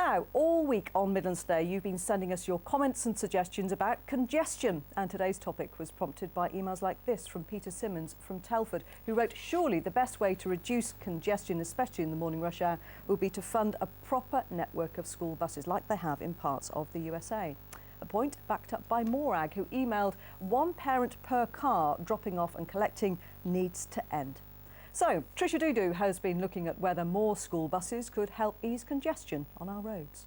Now, all week on Midlands Today, you've been sending us your comments and suggestions about congestion. And today's topic was prompted by emails like this from Peter Simmons from Telford, who wrote, surely the best way to reduce congestion, especially in the morning rush hour, would be to fund a proper network of school buses like they have in parts of the USA. A point backed up by Morag, who emailed, one parent per car dropping off and collecting needs to end. So, Trisha Doodoo has been looking at whether more school buses could help ease congestion on our roads.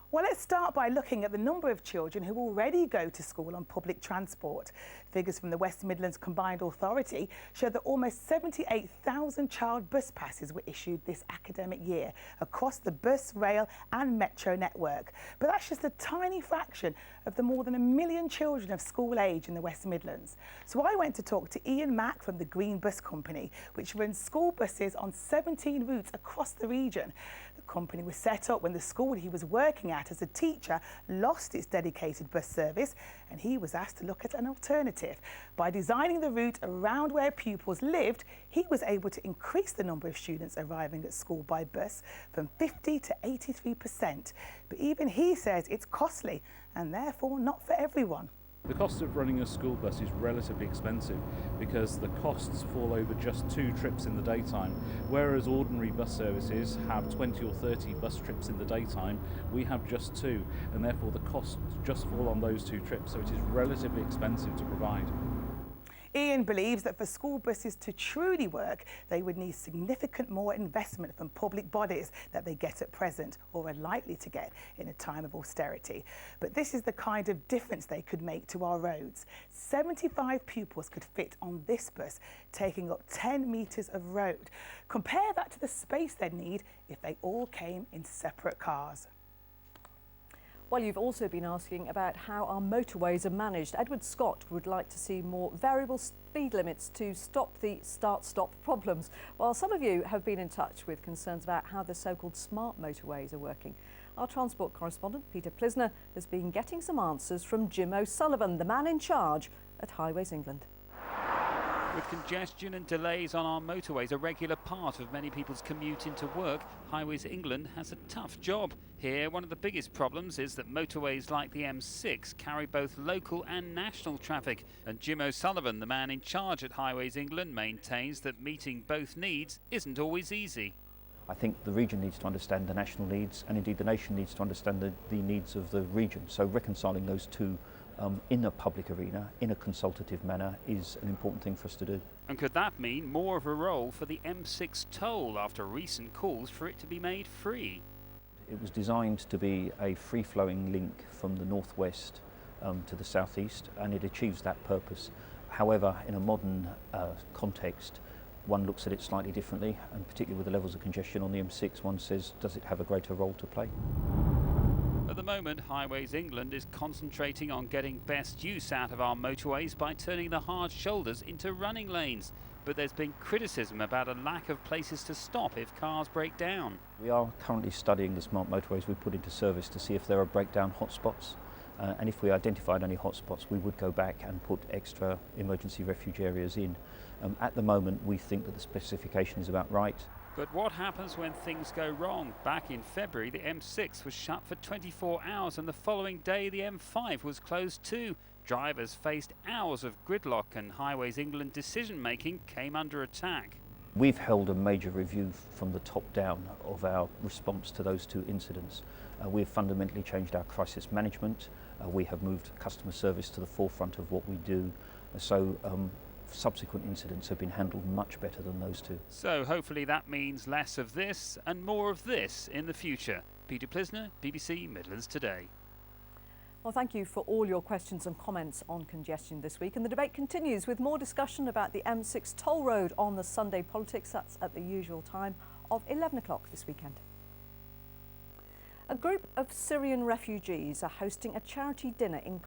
Well, let's start by looking at the number of children who already go to school on public transport. Figures from the West Midlands Combined Authority show that almost 78,000 child bus passes were issued this academic year across the bus, rail and metro network. But that's just a tiny fraction of the more than 1 million children of school age in the West Midlands. So I went to talk to Ian Mack from the Green Bus Company, which runs school buses on 17 routes across the region. The company was set up when the school he was working at as a teacher lost its dedicated bus service, and he was asked to look at an alternative. By designing the route around where pupils lived, he was able to increase the number of students arriving at school by bus from 50 to 83%. But even he says it's costly and therefore not for everyone. The cost of running a school bus is relatively expensive because the costs fall over just 2 trips in the daytime, whereas ordinary bus services have 20 or 30 bus trips in the daytime. We have just 2, and therefore the costs just fall on those 2 trips, so it is relatively expensive to provide. Ian believes that for school buses to truly work, they would need significant more investment from public bodies that they get at present or are likely to get in a time of austerity. But this is the kind of difference they could make to our roads. 75 pupils could fit on this bus, taking up 10 metres of road. Compare that to the space they'd need if they all came in separate cars. Well, you've also been asking about how our motorways are managed. Edward Scott would like to see more variable speed limits to stop the start-stop problems, while some of you have been in touch with concerns about how the so-called smart motorways are working. Our transport correspondent, Peter Plisner, has been getting some answers from Jim O'Sullivan, the man in charge at Highways England. With congestion and delays on our motorways a regular part of many people's commute into work, Highways England has a tough job. Here, one of the biggest problems is that motorways like the M6 carry both local and national traffic. And Jim O'Sullivan, the man in charge at Highways England, maintains that meeting both needs isn't always easy. I think the region needs to understand the national needs, and indeed the nation needs to understand the needs of the region. So reconciling those two in a public arena, in a consultative manner, is an important thing for us to do. And could that mean more of a role for the M6 toll after recent calls for it to be made free? It was designed to be a free-flowing link from the northwest to the southeast, and it achieves that purpose. However, in a modern context, one looks at it slightly differently, and particularly with the levels of congestion on the M6, one says, does it have a greater role to play? At the moment, Highways England is concentrating on getting best use out of our motorways by turning the hard shoulders into running lanes. But there's been criticism about a lack of places to stop if cars break down. We are currently studying the smart motorways we put into service to see if there are breakdown hotspots. And if we identified any hotspots, we would go back and put extra emergency refuge areas in. At the moment, we think that the specification is about right. But what happens when things go wrong? Back in February, the M6 was shut for 24 hours and the following day the M5 was closed too. Drivers faced hours of gridlock and Highways England decision-making came under attack. We've held a major review from the top down of our response to those 2 incidents. We've fundamentally changed our crisis management. We have moved customer service to the forefront of what we do. Subsequent incidents have been handled much better than those 2. So hopefully that means less of this and more of this in the future. Peter Plisner, BBC Midlands Today. Well, thank you for all your questions and comments on congestion this week. And the debate continues with more discussion about the M6 toll road on the Sunday Politics. That's at the usual time of 11 o'clock this weekend. A group of Syrian refugees are hosting a charity dinner in